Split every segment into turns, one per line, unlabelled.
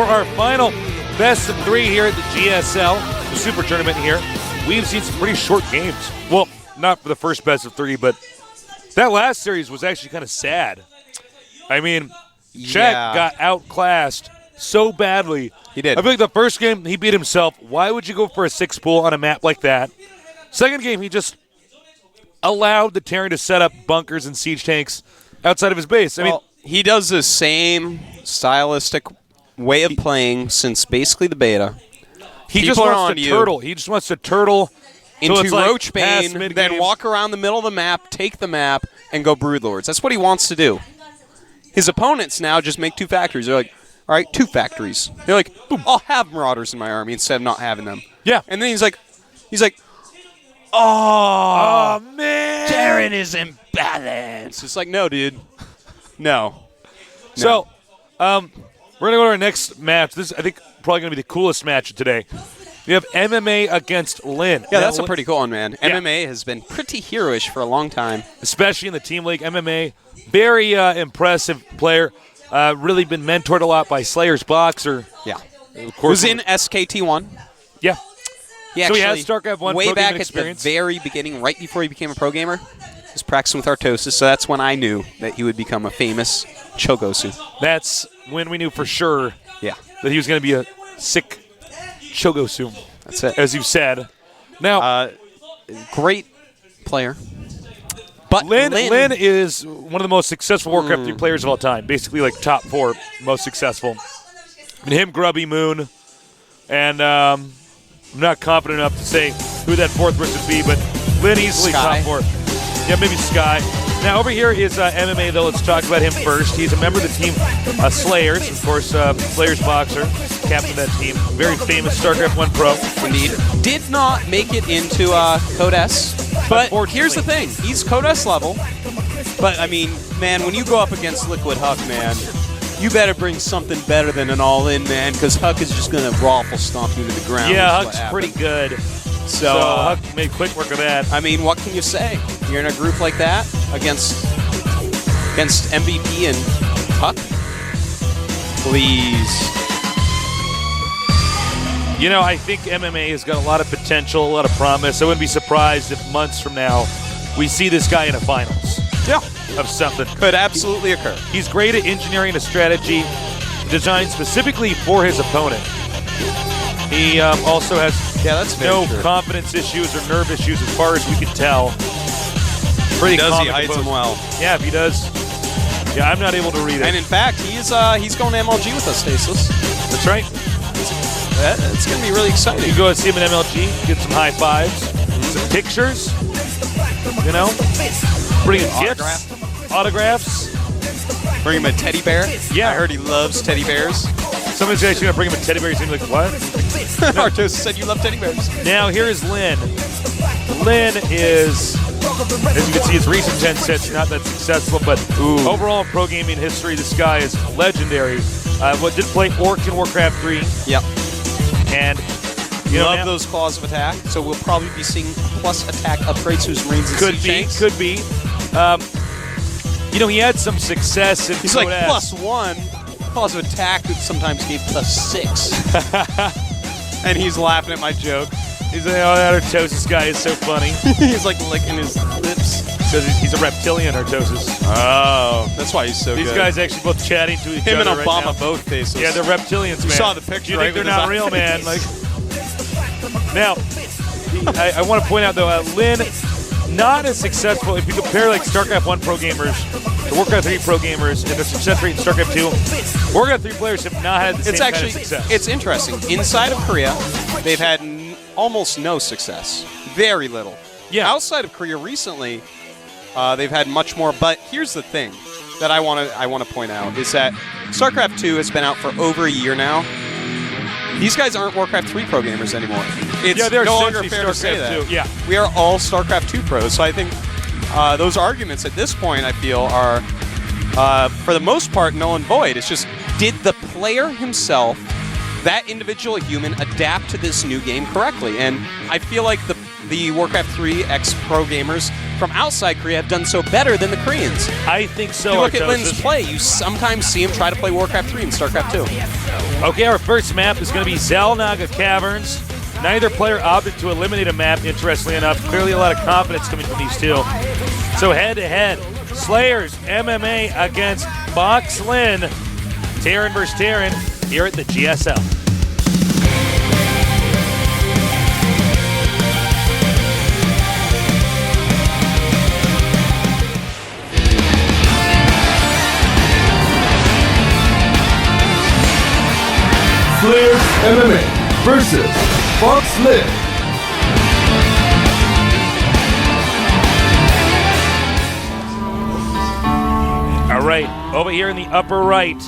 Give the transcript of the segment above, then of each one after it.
our final best of 3 here at the GSL, the Super Tournament here. We've seen some pretty short games. Well, not for the first best of 3, but that last series was actually kind of sad. I mean, Czech got outclassed so badly.
He did.
I feel like the first game, he beat himself. Why would you go for a 6 pool on a map like that? Second game, he just allowed the Terran to set up bunkers and siege tanks outside of his base. I mean,
he does the same stylistic way of playing since basically the beta.
He just wants to turtle. He just wants to turtle
into Roachbane, then walk around the middle of the map, take the map, and go Broodlords. That's what he wants to do. His opponents now just make 2 factories. They're like, all right, 2 factories. They're like, boom, I'll have Marauders in my army instead of not having them.
Yeah.
And then he's like, oh
man,
Terran is imbalanced. It's like, no, dude. No.
So, we're going to go to our next match. This is, I think, probably going to be the coolest match of today. We have MMA against Lin.
Yeah, that's a pretty cool one, man. Yeah. MMA has been pretty heroish for a long time.
Especially in the Team League. MMA, very impressive player. Really been mentored a lot by Slayer's Boxer.
Yeah. Of course. Was in SKT1.
Yeah.
So
he has StarCraft 1
way
pro
back
gaming experience.
At the very beginning, right before he became a pro gamer, he was practicing with Artosis, so that's when I knew that he would become a famous Chogosu.
That's when we knew for sure that he was going to be a sick Chogosu.
That's it.
As you said. Now,
great player. But
Lin is one of the most successful Warcraft 3 players of all time. Basically, like top 4 most successful. And him, Grubby Moon, and I'm not confident enough to say who that 4th person would be, but Lin easily
Sky.
top 4. Yeah, maybe Sky. Now, over here is MMA, though. Let's talk about him first. He's a member of the team Slayers. Of course, Slayers Boxer, captain of that team. Very famous StarCraft 1 pro.
Indeed. Did not make it into Code S. But here's the thing. He's Code S level. But, I mean, man, when you go up against Liquid Huck, man, you better bring something better than an all-in, man, because Huck is just going to raffle stomp you to the ground.
Yeah, Huck's pretty good. So Huck made quick work of that.
I mean, what can you say? You're in a group like that against MVP and Huck? Please.
You know, I think MMA has got a lot of potential, a lot of promise. I wouldn't be surprised if months from now we see this guy in a finals.
Yeah.
Of something.
Could absolutely occur.
He's great at engineering a strategy designed specifically for his opponent. He also has no confidence issues or nerve issues as far as we can tell. Pretty
does he hides him well.
Yeah, if he does. Yeah, I'm not able to read it.
And in fact, he's going to MLG with us, Stasis.
That's right.
It's going to be really exciting.
You go and see him in MLG, get some high fives, some pictures, you know, bring him gifts, autographs.
Bring him a teddy bear?
Yeah.
I heard he loves teddy bears.
Somebody's actually going to bring him a teddy bear. He's going to be like, what?
Artos said you love teddy bears.
Now, here is Lin. Lin is, as you can see, his recent 10 sets not that successful, but overall in pro gaming history, this guy is legendary. Did play Orc in Warcraft 3.
Yep.
And
you love those claws of attack, so we'll probably be seeing plus attack upgrades to his Marines and
Could be. You know, he had some success in
He's like +1. Claws of attack that sometimes gave +6. And he's laughing at my joke.
He's like, oh, that Artosis guy is so funny.
He's like licking his lips.
Because he's a reptilian, Artosis.
Oh, that's why he's so
good. These guys actually both chatting to each other.
Him and Obama
right now.
Both faces.
Yeah, they're reptilians, man.
You saw the picture,
you think they're not real, man? Like, now, I want to point out, though, Lin, not as successful. If you compare, like, StarCraft 1 pro gamers to Warcraft 3 pro gamers and their success rate in StarCraft 2, Warcraft 3 players have not had the same kind of success.
It's interesting. Inside of Korea, they've had almost no success. Very little.
Yeah.
Outside of Korea recently, they've had much more. But here's the thing that I want to point out is that StarCraft 2 has been out for over a year now. These guys aren't Warcraft 3 pro gamers anymore. It's no longer fair to say that.
Yeah.
We are all StarCraft 2 pros. So I think those arguments at this point, I feel, are, for the most part, null and void. It's just, did the player himself, that individual human, adapt to this new game correctly? And I feel like the Warcraft 3 ex-pro gamers from outside Korea have done so better than the Koreans.
I think so.
If you look at
Artosis.
Lin's play, you sometimes see him try to play Warcraft 3 and StarCraft 2.
Okay, our first map is going to be Xelnaga Caverns. Neither player opted to eliminate a map, interestingly enough. Clearly a lot of confidence coming from these two. So head-to-head, Slayers MMA against Box Lin. Terran versus Terran here at the GSL.
Slayers MMA versus Box Lin.
All right, over here in the upper right,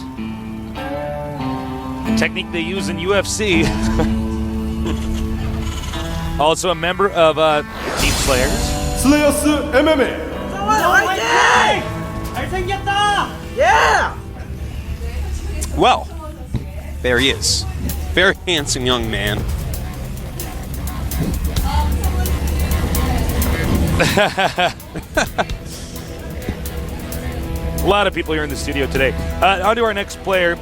a technique they use in UFC. Also a member of Team Slayers.
Slayers MMA.
Well, there he is. Very handsome young man.
A lot of people here in the studio today. On to our next player.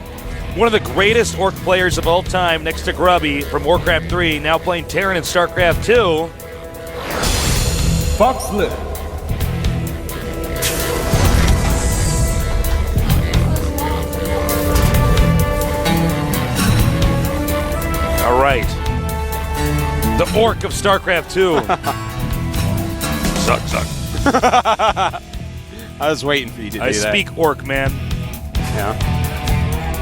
One of the greatest Orc players of all time, next to Grubby from Warcraft 3, now playing Terran in StarCraft 2.
Box Lin.
All right. The Orc of StarCraft 2. Suck.
I was waiting for you to do
I
that.
speak Orc, man.
Yeah.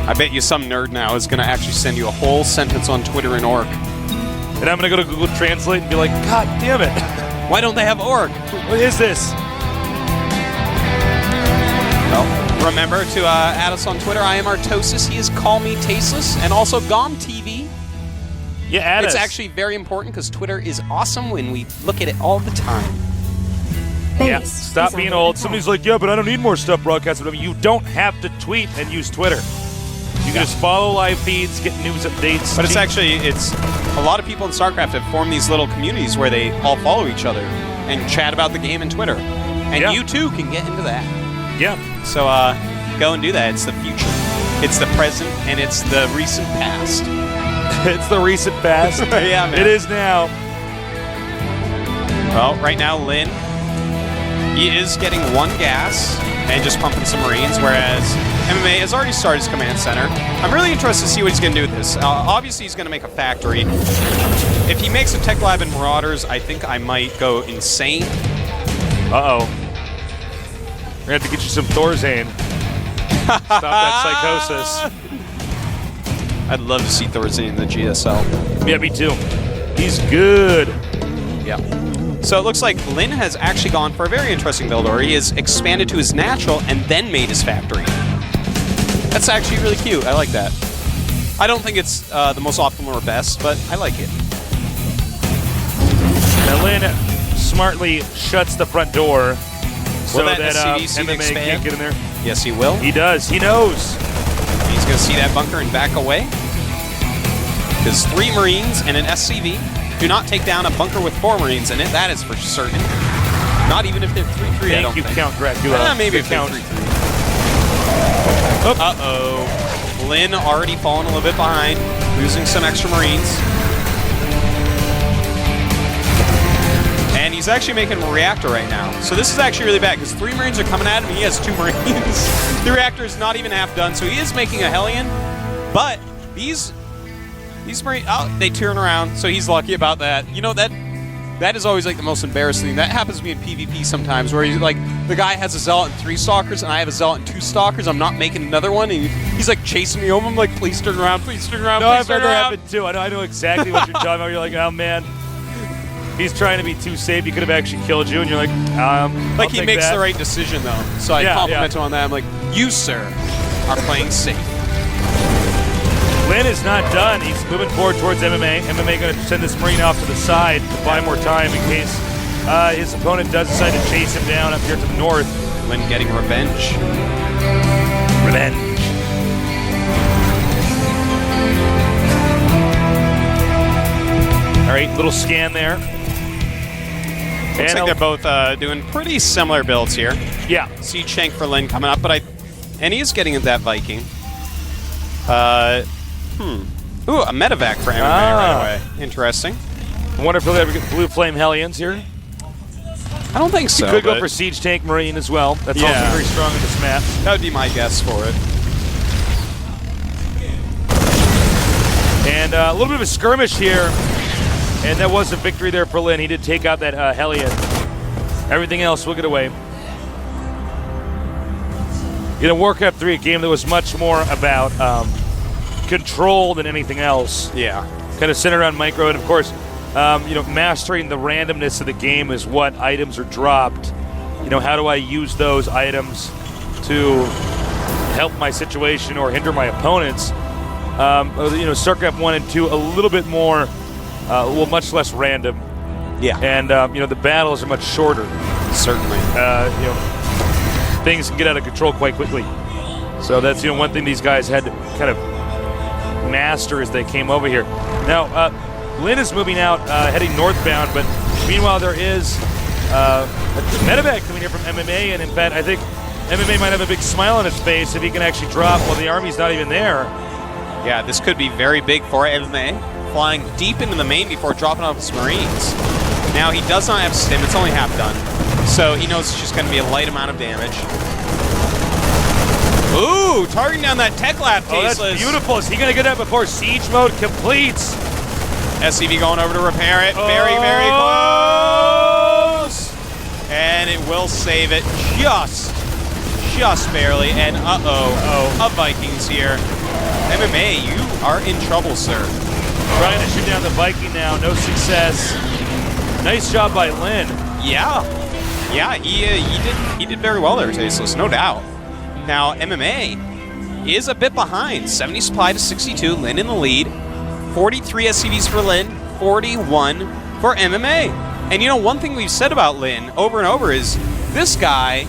I bet you some nerd now is going to actually send you a whole sentence on Twitter in Orc.
And I'm going to go to Google Translate and be like, God damn it.
Why don't they have Orc?
What is this?
Well, remember to add us on Twitter. I am Artosis. He is Call Me Tasteless. And also GOM TV.
Yeah, add
It's
us.
actually very important because Twitter is awesome when we look at it all the time.
Yeah, stop being old. Somebody's like, yeah, but I don't need more stuff broadcasted. I mean, you don't have to tweet and use Twitter. You can just follow live feeds, get news updates.
But it's a lot of people in StarCraft have formed these little communities where they all follow each other and chat about the game in Twitter. And
Yeah.
you too can get into that.
Yeah.
So go and do that. It's the future. It's the present, and it's the recent past.
It's the recent past.
Yeah, man.
It is now.
Well, right now, Lin, he is getting one gas and just pumping some Marines, whereas MMA has already started his command center. I'm really interested to see what he's going to do with this. Obviously, he's going to make a factory. If he makes a tech lab in Marauders, I think I might go insane.
Uh-oh. We're going to have to get you some Thorzane. Stop that psychosis.
I'd love to see Thorzane in the GSL.
Yeah, me too. He's good.
Yeah. So it looks like Lin has actually gone for a very interesting build, where he has expanded to his natural and then made his factory. That's actually really cute. I like that. I don't think it's the most optimal or best, but I like it.
Now, Lin smartly shuts the front door so
that
that
SCV suit
MMA
expand?
can't get in there.
Yes, he will.
He does. He knows.
He's going to see that bunker and back away. Because 3 Marines and an SCV do not take down a bunker with 4 Marines in it. That is for certain. Not even if they're 3-3, I don't
Thank you,
think.
Count Dracula.
Maybe
The
if they're
Count.
3-3. Uh-oh. Lin already falling a little bit behind, losing some extra Marines. And he's actually making a reactor right now. So this is actually really bad, because 3 Marines are coming at him, and he has 2 Marines. The reactor is not even half done, so he is making a Hellion. But these Marines, they turn around, so he's lucky about that. You know, that is always like the most embarrassing thing. That happens to me in PvP sometimes, where he's like, the guy has a Zealot and 3 Stalkers, and I have a Zealot and 2 Stalkers. I'm not making another one, and he's like chasing me home. I'm like, please turn around, please turn around,
No,
please
I've
turn
heard that
around.
happen too. I know exactly what you're talking about. You're like, oh man, he's trying to be too safe. He could have actually killed you, and you're like,
Like, he makes the right decision, though. So I
Yeah,
compliment him on that. I'm like, you, sir, are playing safe.
Lin is not done. He's moving forward towards MMA. MMA going to send this Marine off to the side to buy more time in case his opponent does decide to chase him down up here to the north.
Lin getting revenge.
Revenge. All right, little scan there.
Looks like they're both doing pretty similar builds here.
Yeah.
Siege Shank for Lin coming up, and he is getting that Viking. Ooh, a medevac for MMA right away. Interesting.
I wonder if we'll ever get Blue Flame Hellions here.
I don't think so.
You could go for Siege Tank Marine as well. That's also very strong in this map.
That would be my guess for it.
And a little bit of a skirmish here. And that was a victory there for Lin. He did take out that Hellion. Everything else will get away. Warcraft 3, a game that was much more about control than anything else.
Yeah.
Kind of centered around micro, and of course, mastering the randomness of the game is what items are dropped. How do I use those items to help my situation or hinder my opponents? StarCraft 1 and 2, a little bit more, much less random.
Yeah.
And, the battles are much shorter.
Certainly.
Things can get out of control quite quickly. So that's, one thing these guys had to kind of master as they came over here. Now, Lin is moving out, heading northbound, but meanwhile there is a medevac coming here from MMA, and in fact, I think MMA might have a big smile on his face if he can actually drop while the army's not even there.
Yeah, this could be very big for MMA, flying deep into the main before dropping off his Marines. Now, he does not have stim, it's only half done, so he knows it's just going to be a light amount of damage. Ooh, targeting down that tech lab, Tasteless.
Oh, that's beautiful. Is he going to get that before siege mode completes?
SCV going over to repair it. Very, very close. And it will save it just barely. And a Vikings here. MMA, you are in trouble, sir.
Trying to shoot down the Viking now. No success. Nice job by Lin.
Yeah, he did very well there, Tasteless, no doubt. Now, MMA is a bit behind. 70 supply to 62. Lin in the lead. 43 SCVs for Lin. 41 for MMA. And one thing we've said about Lin over and over is this guy,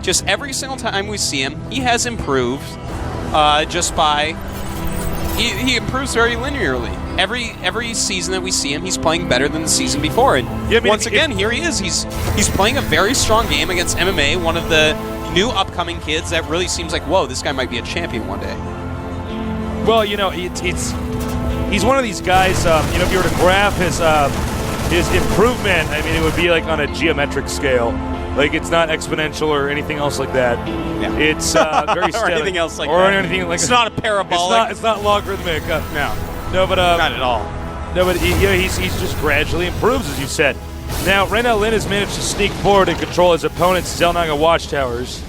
just every single time we see him, he has improved just by... He improves very linearly. Every season that we see him, he's playing better than the season before. And once again, here he is. He's playing a very strong game against MMA, one of the new upcoming kids that really seems like, whoa, this guy might be a champion one day.
Well, he's one of these guys, if you were to graph his improvement, I mean, it would be like on a geometric scale. Like, it's not exponential or anything else like that. Yeah. It's very steady.
Or anything else like
or
that.
Anything like
it's not a parabolic.
It's not logarithmic.
No,
but
not at all.
No, but he's just gradually improves, as you said. Now, right now, Lin has managed to sneak forward and control his opponent's Zelnaga watchtowers.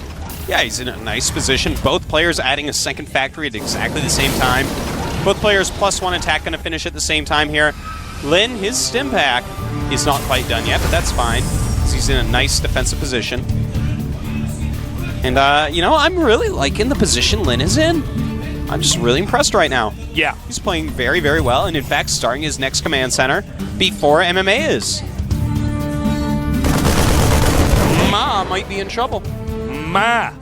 Yeah, he's in a nice position. Both players adding a second factory at exactly the same time. Both players +1 attack going to finish at the same time here. Lin, his stim pack is not quite done yet, but that's fine, because he's in a nice defensive position. And, I'm really liking the position Lin is in. I'm just really impressed right now.
Yeah.
He's playing very, very well, and in fact, starting his next command center before MMA is. Ma might be in trouble.
Ma.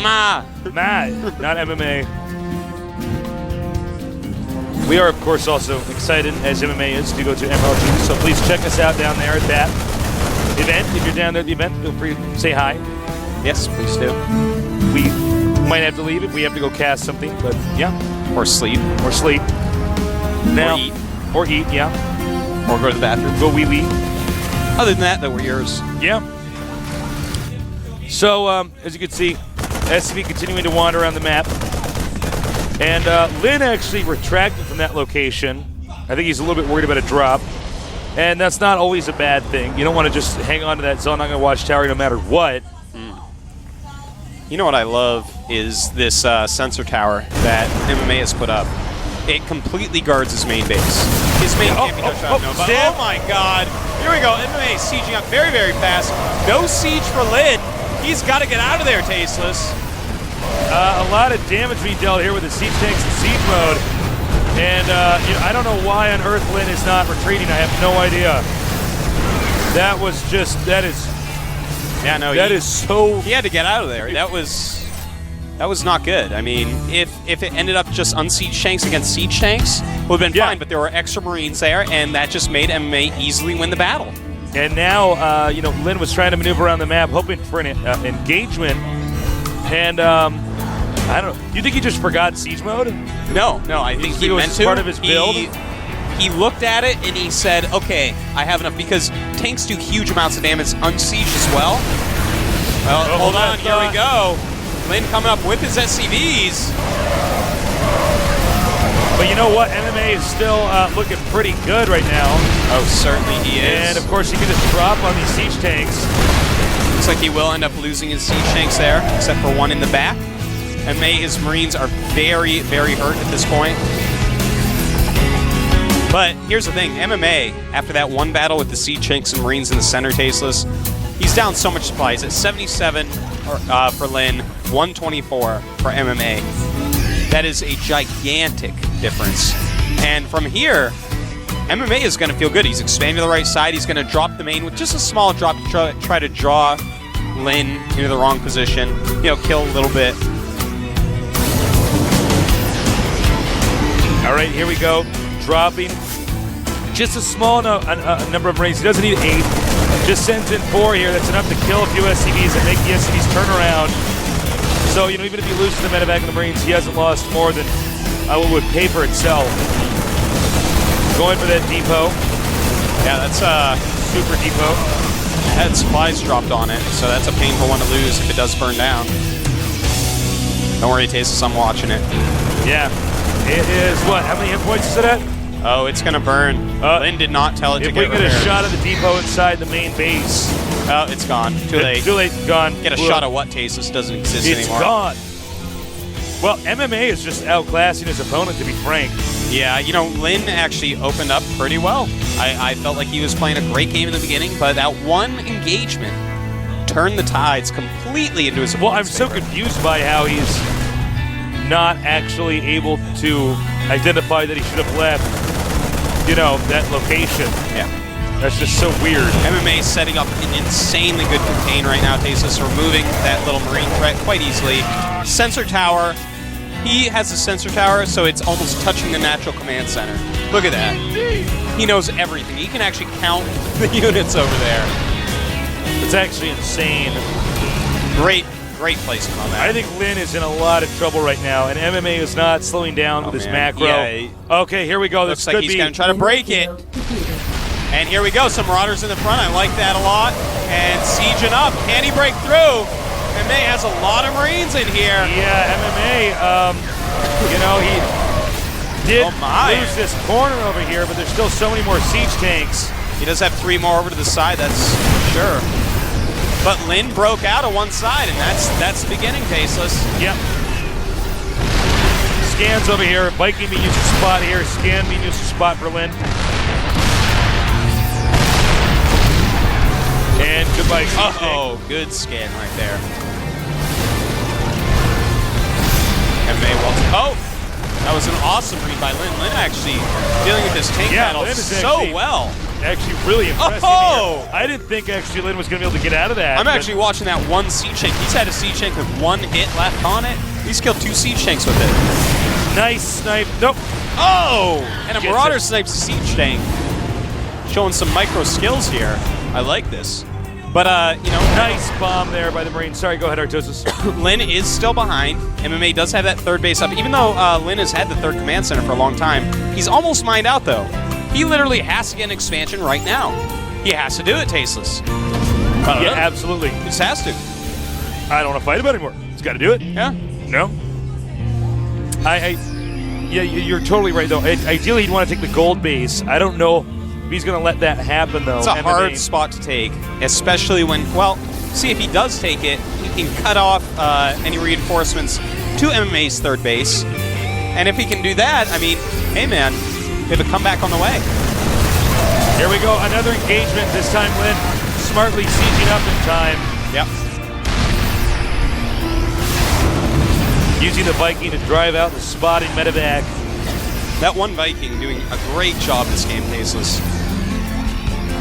Not MMA. We are, of course, also excited, as MMA is, to go to MLG, so please check us out down there at that event. If you're down there at the event, feel free to say hi.
Yes, please do.
We might have to leave if we have to go cast something, but yeah.
Or sleep.
Now,
or eat.
Or eat, yeah.
Or go to the bathroom.
Go wee-wee.
Other than that, though, we're yours.
Yeah. So, as you can see, SCV continuing to wander around the map. And Lin actually retracted from that location. I think he's a little bit worried about a drop. And that's not always a bad thing. You don't want to just hang on to that Zelnaga watchtower no matter what.
You know what I love is this sensor tower that MMA has put up. It completely guards his main base. His main can't be touched out. Oh my god. Here we go. MMA sieging up very, very fast. No siege for Lin. He's got to get out of there, Tasteless.
A lot of damage being dealt here with the siege tanks in siege mode. And I don't know why on earth Lin is not retreating. I have no idea. That is so...
He had to get out of there. That was not good. I mean, if it ended up just unsiege tanks against siege tanks, it would have been fine, but there were extra Marines there, and that just made MMA easily win the battle.
And now, Lin was trying to maneuver around the map, hoping for an engagement. And I don't know. You think he just forgot siege mode?
No, I think he meant to.
Part of his build.
He looked at it and he said, "Okay, I have enough," because tanks do huge amounts of damage on siege as well. Well, hold on, here we go. Lin coming up with his SCVs.
But you know what? MMA is still looking pretty good right now.
Oh, certainly he is.
And of course, he can just drop on these siege tanks.
Looks like he will end up losing his siege tanks there, except for one in the back. MMA, his Marines are very, very hurt at this point. But here's the thing, MMA, after that one battle with the siege tanks and Marines in the center, Tasteless, he's down so much supply. He's at 77 for Lin, 124 for MMA. That is a gigantic difference. And from here, MMA is going to feel good. He's expanding to the right side. He's going to drop the main with just a small drop to try to draw Lin into the wrong position. Kill a little bit.
All right, here we go. Dropping just a small number of Marines. He doesn't need 8. Just sends in 4 here. That's enough to kill a few SCVs and make the SCVs turn around. So, even if he loses the medevac and the Marines, he hasn't lost more than what would pay for itself. Going for that depot.
Yeah, that's a
super depot.
It had supplies dropped on it, so that's a painful one to lose if it does burn down. Don't worry, Tasteless, I'm watching it.
Yeah. It is what? How many hit points is it at?
Oh, it's going to burn. Lin did not tell it to get repaired.
If we get a shot of the depot inside the main base.
Oh, it's gone. Too late.
Too late. Gone.
Get a shot of what, Tasteless? Doesn't exist anymore.
It's gone. Well, MMA is just outclassing his opponent, to be frank.
Yeah, Lin actually opened up pretty well. I felt like he was playing a great game in the beginning, but that one engagement turned the tides completely into his opponent's favor.
So confused by how he's not actually able to identify that he should have left, that location.
Yeah.
That's just so weird.
MMA is setting up an insanely good contain right now, Tasteless, removing that little Marine threat quite easily. Sensor tower. He has a sensor tower, so it's almost touching the natural command center. Look at that. He knows everything. He can actually count the units over there.
It's actually insane.
Great placement on that.
I think Lin is in a lot of trouble right now, and MMA is not slowing down with his macro.
Yeah,
okay, here we go.
Looks like he's going to try to break it. And here we go. Some Marauders in the front. I like that a lot. And sieging up. Can he break through? MMA has a lot of Marines in here.
Yeah, MMA, he did lose this corner over here, but there's still so many more siege tanks.
He does have 3 more over to the side, that's sure. But Lin broke out of one side, and that's the beginning, Tasteless.
Yep. Scans over here. Viking being used a spot here. Scan being used a spot for Lin. And goodbye.
Oh, good scan right there. MMA that was an awesome read by Lin. Lin actually dealing with this tank battle so well.
Actually really impressive here. I didn't think actually Lin was going to be able to get out of that.
I'm actually watching that one siege tank. He's had a siege tank with 1 hit left on it. He's killed 2 siege tanks with it.
Nice snipe. Nope.
Oh! And a Marauder snipes a siege tank. Showing some micro skills here. I like this. But,
nice bomb there by the Marine. Sorry, go ahead, Artosis.
Lin is still behind. MMA does have that 3rd base up. Even though Lin has had the 3rd command center for a long time, he's almost mined out, though. He literally has to get an expansion right now. He has to do it, Tasteless.
Yeah, absolutely.
He just has to.
I don't want to fight about it anymore. He's got to do it.
Yeah.
No? Yeah, you're totally right, though. Ideally, he'd want to take the gold base. I don't know if he's going to let that happen, though.
It's a hard spot to take, especially when, see, if he does take it, he can cut off any reinforcements to MMA's 3rd base. And if he can do that, I mean, hey, man, we have a comeback on the way.
Here we go, another engagement. This time Lin smartly sieging up in time.
Yep.
Using the Viking to drive out the spotting medevac.
That one Viking doing a great job this game, Tasteless.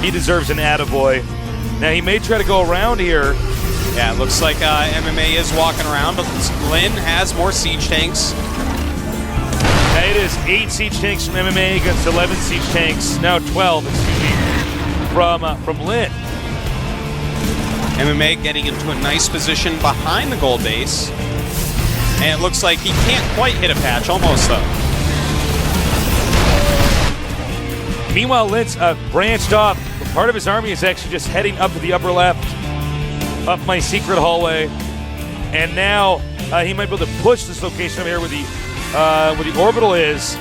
He deserves an attaboy. Now he may try to go around here.
Yeah, it looks like MMA is walking around, but Lin has more siege tanks.
Now it is 8 siege tanks from MMA against 11 siege tanks. Now 12, excuse me. from Lynn.
MMA getting into a nice position behind the gold base. And it looks like he can't quite hit a patch, almost though.
Meanwhile, Lynn's branched off. Part of his army is actually just heading up to the upper left, up my secret hallway. And now he might be able to push this location over here where the orbital is.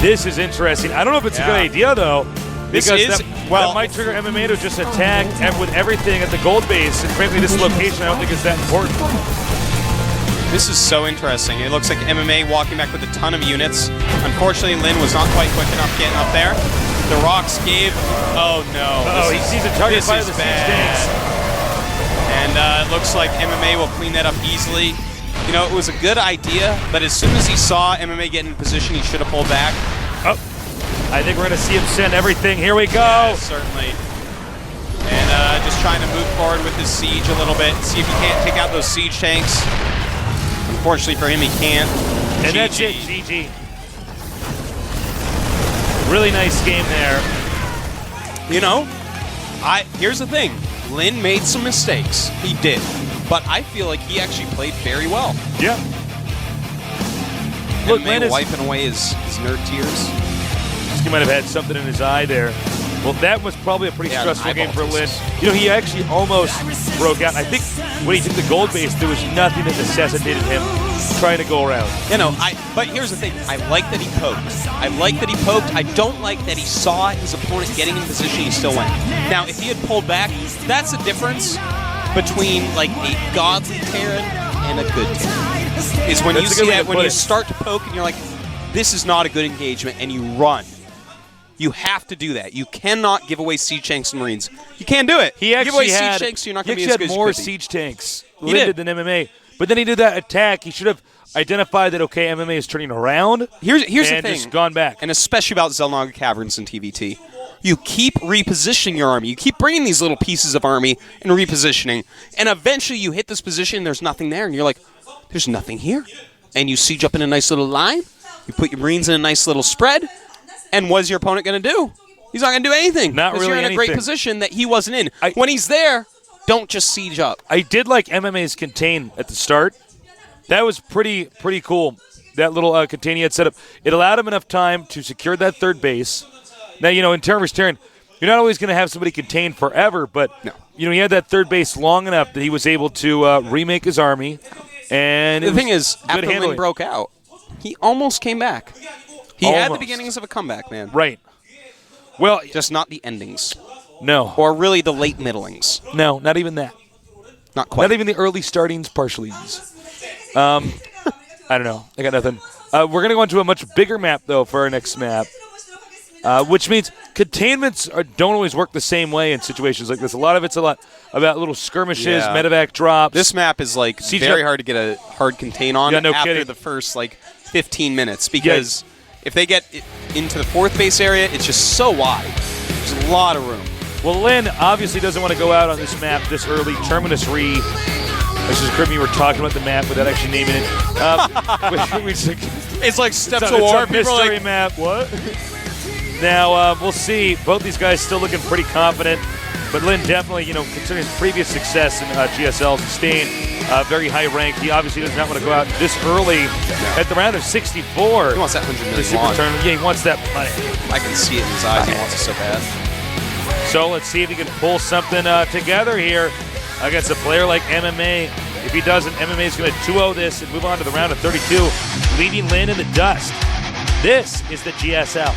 This is interesting. I don't know if it's a good idea, though, because that might trigger MMA to just attack with everything at the gold base. And frankly, this location I don't think is that important.
This is so interesting. It looks like MMA walking back with a ton of units. Unfortunately, Lynn was not quite quick enough getting up there. The rocks gave. Oh, no.
He sees a target by the siege tanks.
And it looks like MMA will clean that up easily. You know, it was a good idea, but as soon as he saw MMA get in position, he should have pulled back.
Oh, I think we're going to see him send everything. Here we go.
Yeah, certainly. And just trying to move forward with his siege a little bit. See if he can't take out those siege tanks. Unfortunately for him, he can't.
And that's it, GG. Really nice game there.
You know, here's the thing. Lynn made some mistakes. He did. But I feel like he actually played very well.
Yeah. Look,
Lynn is wiping away his nerd tears.
He might have had something in his eye there. Well, that was probably a pretty stressful game for Lynn. You know, he actually almost broke out. I think when he took the gold base, there was nothing that necessitated him trying to go around.
You know, but here's the thing. I like that he poked. I don't like that he saw his opponent getting in position, he still went. Now, if he had pulled back, that's the difference between like a godly Terran and a good Terran. Is when you see that, when you start to poke and you're like, this is not a good engagement, and you run. You have to do that. You cannot give away siege tanks and Marines. You can't do it.
He actually
give away
had,
siege tanks, you're not
going
to be as good as you
more
could be.
siege tanks limited than MMA. But then he did that attack. He should have identified that, okay, MMA is turning around.
Here's the thing.
And just gone back.
And especially about Zelnaga Caverns and TVT. You keep repositioning your army. You keep bringing these little pieces of army and repositioning. And eventually you hit this position, there's nothing there. And you're like, there's nothing here. And you siege up in a nice little line. You put your Marines in a nice little spread. And what is your opponent going to do? He's not going to do anything.
Not really
you're in
anything.
A great position that he wasn't in. When he's there, don't just siege up.
I did like MMA's contain at the start. That was pretty cool. That little contain he had set up. It allowed him enough time to secure that third base. Now, you know, in Terran vs. Terran, you're not always going to have somebody contained forever, but you know, he had that third base long enough that he was able to remake his army. And
the thing is, after Lynn broke out, he almost came back. He had the beginnings of a comeback, man.
Right. Well,
just not the endings.
No.
Or really the late middlings.
No, not even that.
Not quite.
Not even the early startings, partiallys. I don't know. I got nothing. We're going to go into a much bigger map, though, for our next map, which means containments don't always work the same way in situations like this. A lot of it's about little skirmishes, medevac drops.
This map is, like, very hard to get a hard contain on after the first, like, 15 minutes because if they get into the fourth base area, it's just so wide. There's a lot of room.
Well, Lynn obviously doesn't want to go out on this map this early. Terminus Re. This is Grim, you were talking about the map without actually naming it.
It's like Steps of War.
It's a mystery map. What? Now, we'll see. Both these guys still looking pretty confident. But Lynn definitely, you know, considering his previous success in GSL, staying very high ranked. He obviously does not want to go out this early at the round of 64.
He wants that 100 million.
Yeah, he wants that money.
I can see it in his eyes. He wants it so bad.
So let's see if he can pull something together here against a player like MMA. If he doesn't, MMA is going to 2-0 this and move on to the round of 32, leaving Lynn in the dust. This is the GSL.